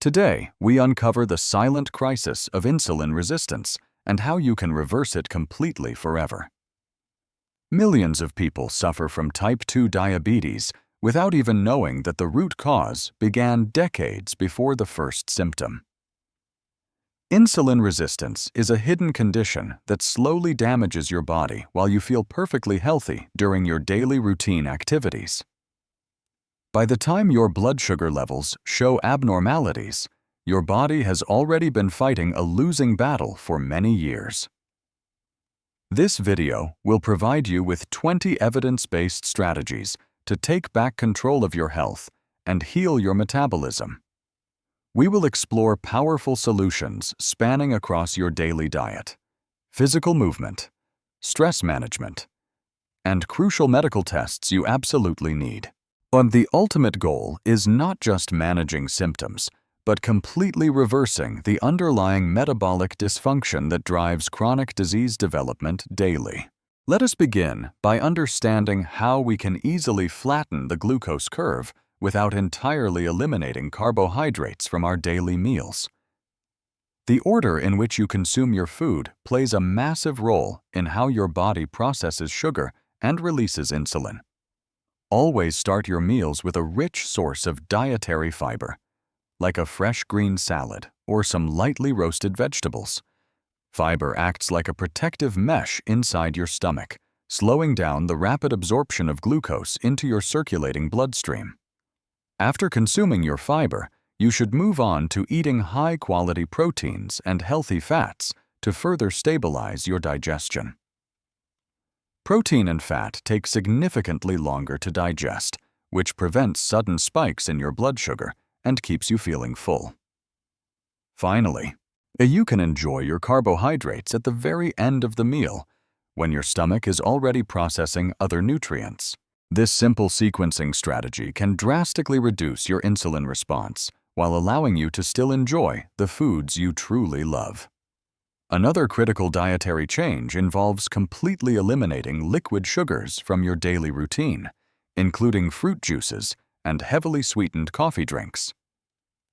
Today, we uncover the silent crisis of insulin resistance and how you can reverse it completely forever. Millions of people suffer from type 2 diabetes without even knowing that the root cause began decades before the first symptom. Insulin resistance is a hidden condition that slowly damages your body while you feel perfectly healthy during your daily routine activities. By the time your blood sugar levels show abnormalities, your body has already been fighting a losing battle for many years. This video will provide you with 20 evidence-based strategies to take back control of your health and heal your metabolism. We will explore powerful solutions spanning across your daily diet, physical movement, stress management, and crucial medical tests you absolutely need. But the ultimate goal is not just managing symptoms, but completely reversing the underlying metabolic dysfunction that drives chronic disease development daily. Let us begin by understanding how we can easily flatten the glucose curve without entirely eliminating carbohydrates from our daily meals. The order in which you consume your food plays a massive role in how your body processes sugar and releases insulin. Always start your meals with a rich source of dietary fiber, like a fresh green salad or some lightly roasted vegetables. Fiber acts like a protective mesh inside your stomach, slowing down the rapid absorption of glucose into your circulating bloodstream. After consuming your fiber, you should move on to eating high-quality proteins and healthy fats to further stabilize your digestion. Protein and fat take significantly longer to digest, which prevents sudden spikes in your blood sugar and keeps you feeling full. Finally, you can enjoy your carbohydrates at the very end of the meal, when your stomach is already processing other nutrients. This simple sequencing strategy can drastically reduce your insulin response while allowing you to still enjoy the foods you truly love. Another critical dietary change involves completely eliminating liquid sugars from your daily routine, including fruit juices and heavily sweetened coffee drinks.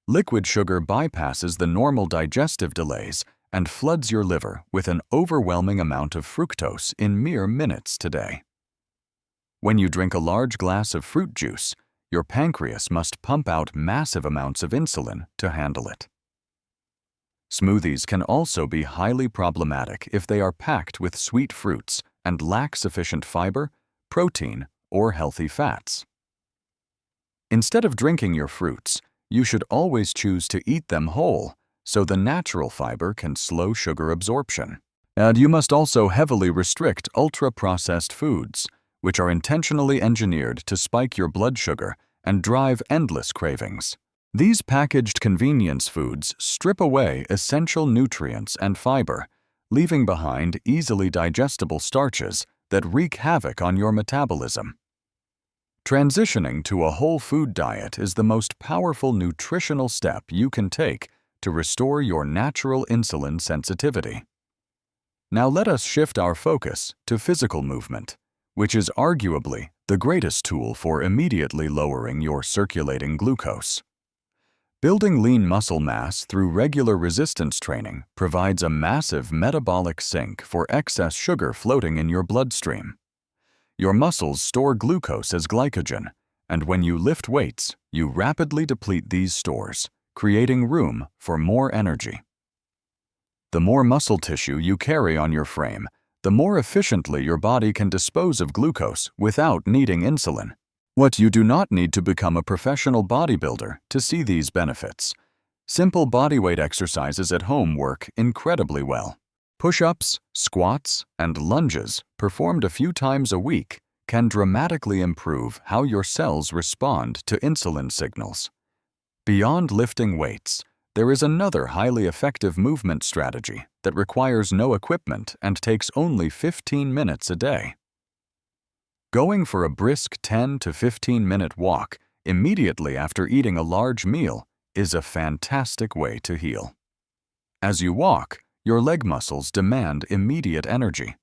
Liquid sugar bypasses the normal digestive delays and floods your liver with an overwhelming amount of fructose in mere minutes today. When you drink a large glass of fruit juice, your pancreas must pump out massive amounts of insulin to handle it. Smoothies can also be highly problematic if they are packed with sweet fruits and lack sufficient fiber, protein, or healthy fats. Instead of drinking your fruits, you should always choose to eat them whole so the natural fiber can slow sugar absorption. And you must also heavily restrict ultra-processed foods, which are intentionally engineered to spike your blood sugar and drive endless cravings. These packaged convenience foods strip away essential nutrients and fiber, leaving behind easily digestible starches that wreak havoc on your metabolism. Transitioning to a whole food diet is the most powerful nutritional step you can take to restore your natural insulin sensitivity. Now let us shift our focus to physical movement, which is arguably the greatest tool for immediately lowering your circulating glucose. Building lean muscle mass through regular resistance training provides a massive metabolic sink for excess sugar floating in your bloodstream. Your muscles store glucose as glycogen, and when you lift weights, you rapidly deplete these stores, creating room for more energy. The more muscle tissue you carry on your frame, the more efficiently your body can dispose of glucose without needing insulin. What you do not need to become a professional bodybuilder to see these benefits. Simple bodyweight exercises at home work incredibly well. Push-ups, squats, and lunges performed a few times a week can dramatically improve how your cells respond to insulin signals. Beyond lifting weights, there is another highly effective movement strategy that requires no equipment and takes only 15 minutes a day. Going for a brisk 10 to 15-minute walk immediately after eating a large meal is a fantastic way to heal. As you walk, your leg muscles demand immediate energy,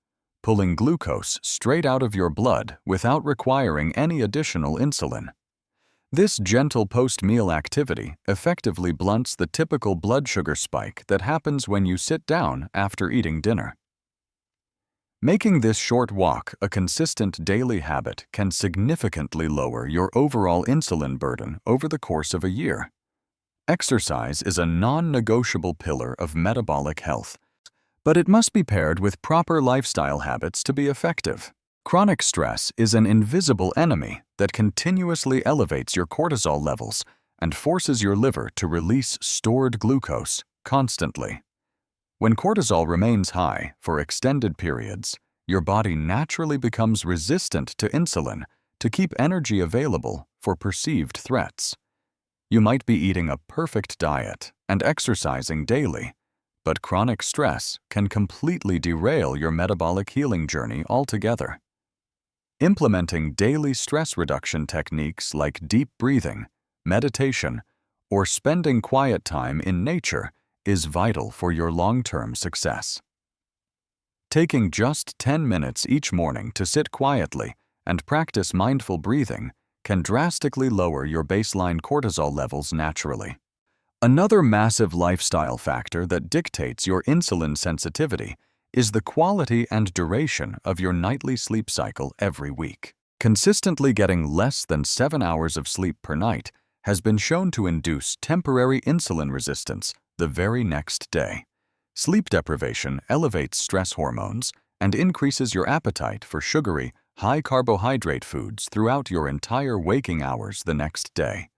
pulling glucose straight out of your blood without requiring any additional insulin. This gentle post-meal activity effectively blunts the typical blood sugar spike that happens when you sit down after eating dinner. Making this short walk a consistent daily habit can significantly lower your overall insulin burden over the course of a year. Exercise is a non-negotiable pillar of metabolic health, but it must be paired with proper lifestyle habits to be effective. Chronic stress is an invisible enemy that continuously elevates your cortisol levels and forces your liver to release stored glucose constantly. When cortisol remains high for extended periods, your body naturally becomes resistant to insulin to keep energy available for perceived threats. You might be eating a perfect diet and exercising daily, but chronic stress can completely derail your metabolic healing journey altogether. Implementing daily stress reduction techniques like deep breathing, meditation, or spending quiet time in nature is vital for your long-term success. Taking just 10 minutes each morning to sit quietly and practice mindful breathing can drastically lower your baseline cortisol levels naturally. Another massive lifestyle factor that dictates your insulin sensitivity is the quality and duration of your nightly sleep cycle every week. Consistently getting less than 7 hours of sleep per night has been shown to induce temporary insulin resistance the very next day. Sleep deprivation elevates stress hormones and increases your appetite for sugary, high-carbohydrate foods throughout your entire waking hours the next day.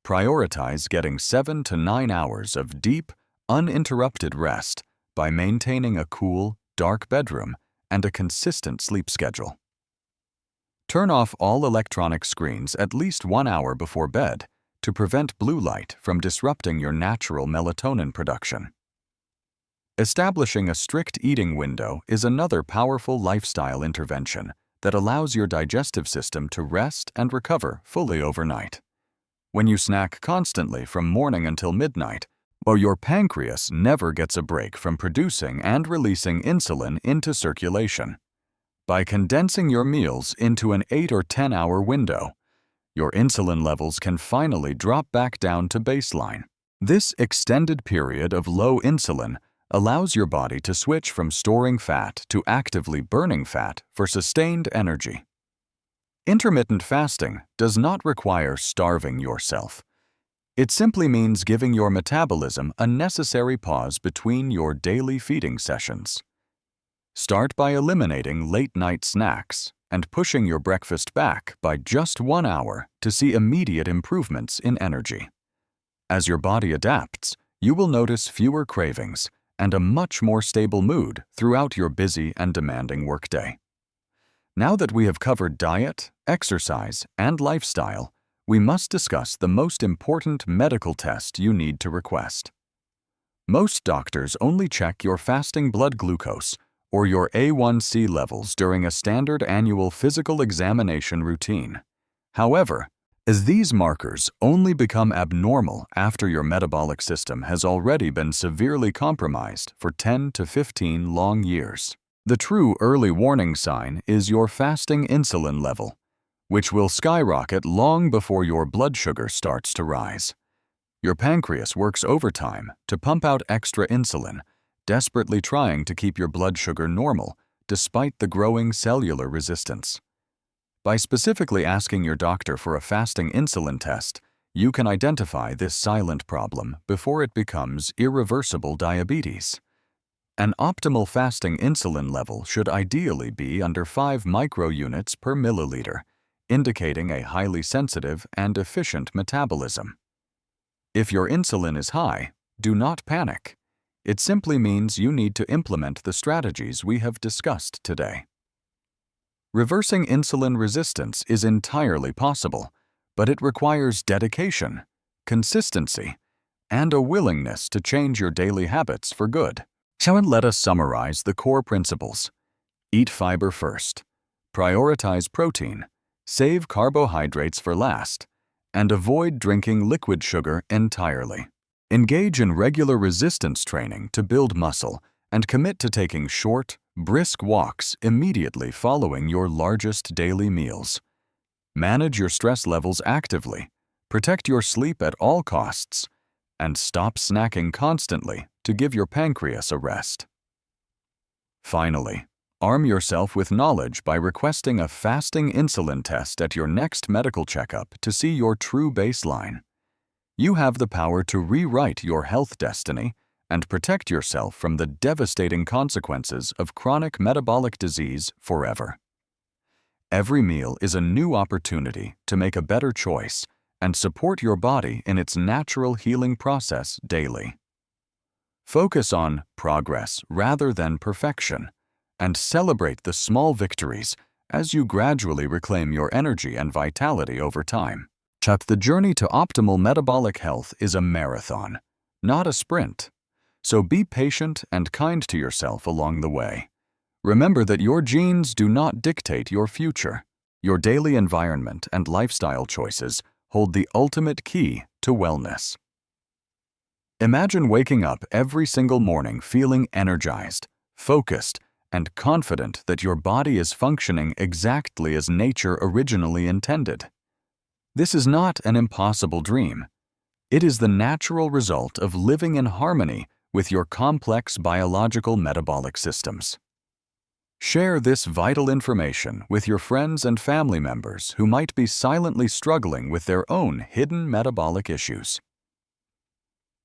Prioritize getting 7 to 9 hours of deep, uninterrupted rest by maintaining a cool, dark bedroom and a consistent sleep schedule. Turn off all electronic screens at least 1 hour before bed to prevent blue light from disrupting your natural melatonin production. Establishing a strict eating window is another powerful lifestyle intervention that allows your digestive system to rest and recover fully overnight. When you snack constantly from morning until midnight, or your pancreas never gets a break from producing and releasing insulin into circulation. By condensing your meals into an 8 or 10 hour window, your insulin levels can finally drop back down to baseline. This extended period of low insulin allows your body to switch from storing fat to actively burning fat for sustained energy. Intermittent fasting does not require starving yourself. It simply means giving your metabolism a necessary pause between your daily feeding sessions. Start by eliminating late-night snacks and pushing your breakfast back by just 1 hour to see immediate improvements in energy. As your body adapts, you will notice fewer cravings and a much more stable mood throughout your busy and demanding workday. Now that we have covered diet, exercise, and lifestyle, we must discuss the most important medical test you need to request. Most doctors only check your fasting blood glucose or your A1C levels during a standard annual physical examination routine. However, as these markers only become abnormal after your metabolic system has already been severely compromised for 10 to 15 long years. The true early warning sign is your fasting insulin level, which will skyrocket long before your blood sugar starts to rise. Your pancreas works overtime to pump out extra insulin, desperately trying to keep your blood sugar normal despite the growing cellular resistance. By specifically asking your doctor for a fasting insulin test, you can identify this silent problem before it becomes irreversible diabetes. An optimal fasting insulin level should ideally be under 5 microunits per milliliter, indicating a highly sensitive and efficient metabolism. If your insulin is high, do not panic. It simply means you need to implement the strategies we have discussed today. Reversing insulin resistance is entirely possible, but it requires dedication, consistency, and a willingness to change your daily habits for good. So let us summarize the core principles. Eat fiber first. Prioritize protein. Save carbohydrates for last. And avoid drinking liquid sugar entirely. Engage in regular resistance training to build muscle and commit to taking short, brisk walks immediately following your largest daily meals. Manage your stress levels actively. Protect your sleep at all costs, and stop snacking constantly to give your pancreas a rest. Finally, arm yourself with knowledge by requesting a fasting insulin test at your next medical checkup to see your true baseline. You have the power to rewrite your health destiny and protect yourself from the devastating consequences of chronic metabolic disease forever. Every meal is a new opportunity to make a better choice and support your body in its natural healing process daily. Focus on progress rather than perfection, and celebrate the small victories as you gradually reclaim your energy and vitality over time. The journey to optimal metabolic health is a marathon, not a sprint. So be patient and kind to yourself along the way. Remember that your genes do not dictate your future. Your daily environment and lifestyle choices hold the ultimate key to wellness. Imagine waking up every single morning feeling energized, focused, and confident that your body is functioning exactly as nature originally intended. This is not an impossible dream. It is the natural result of living in harmony with your complex biological metabolic systems. Share this vital information with your friends and family members who might be silently struggling with their own hidden metabolic issues.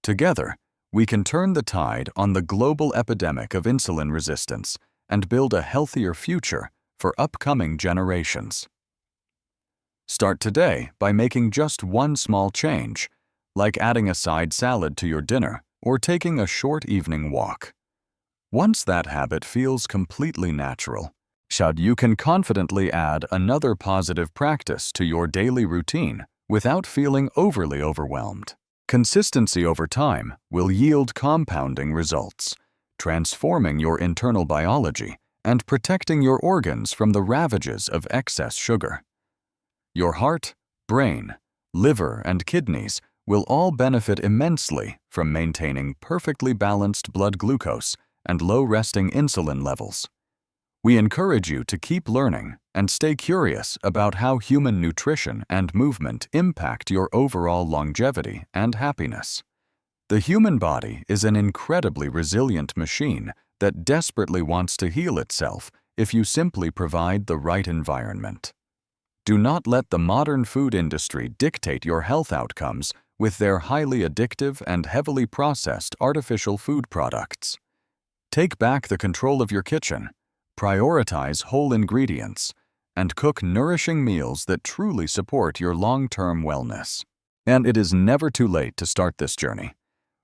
Together, we can turn the tide on the global epidemic of insulin resistance and build a healthier future for upcoming generations. Start today by making just one small change, like adding a side salad to your dinner or taking a short evening walk. Once that habit feels completely natural, you can confidently add another positive practice to your daily routine without feeling overly overwhelmed. Consistency over time will yield compounding results, transforming your internal biology and protecting your organs from the ravages of excess sugar. Your heart, brain, liver, and kidneys will all benefit immensely from maintaining perfectly balanced blood glucose and low resting insulin levels. We encourage you to keep learning and stay curious about how human nutrition and movement impact your overall longevity and happiness. The human body is an incredibly resilient machine that desperately wants to heal itself if you simply provide the right environment. Do not let the modern food industry dictate your health outcomes with their highly addictive and heavily processed artificial food products. Take back the control of your kitchen, prioritize whole ingredients, and cook nourishing meals that truly support your long-term wellness. And it is never too late to start this journey,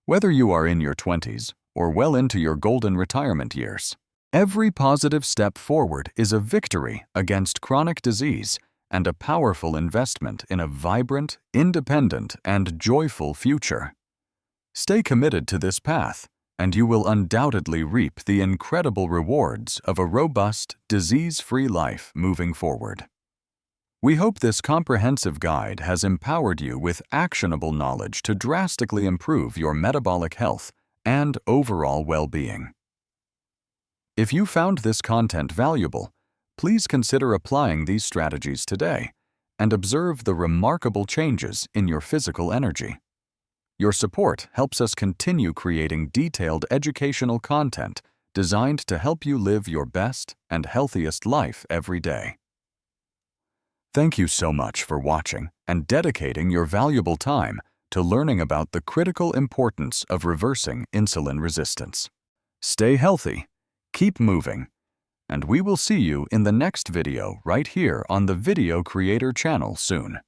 whether you are in your 20s or well into your golden retirement years. Every positive step forward is a victory against chronic disease and a powerful investment in a vibrant, independent, and joyful future. Stay committed to this path, and you will undoubtedly reap the incredible rewards of a robust, disease-free life moving forward. We hope this comprehensive guide has empowered you with actionable knowledge to drastically improve your metabolic health and overall well-being. If you found this content valuable, please consider applying these strategies today and observe the remarkable changes in your physical energy. Your support helps us continue creating detailed educational content designed to help you live your best and healthiest life every day. Thank you so much for watching and dedicating your valuable time to learning about the critical importance of reversing insulin resistance. Stay healthy, keep moving, and we will see you in the next video right here on the Video Creator channel soon.